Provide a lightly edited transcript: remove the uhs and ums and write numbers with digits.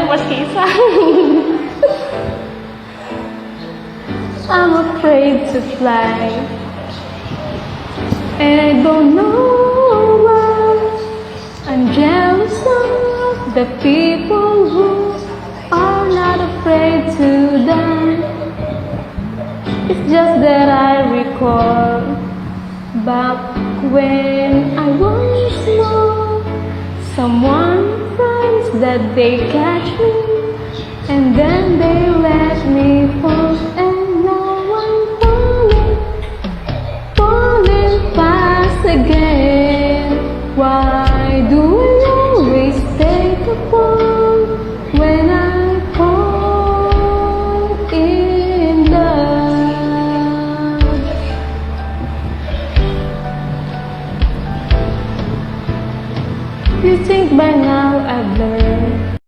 tapos isa. I'm afraid to fly, and I don't know why. I'm jealous of the people who are not afraid to die. It's just that I recall back when I was small, someone promised that they catch me, and then they let me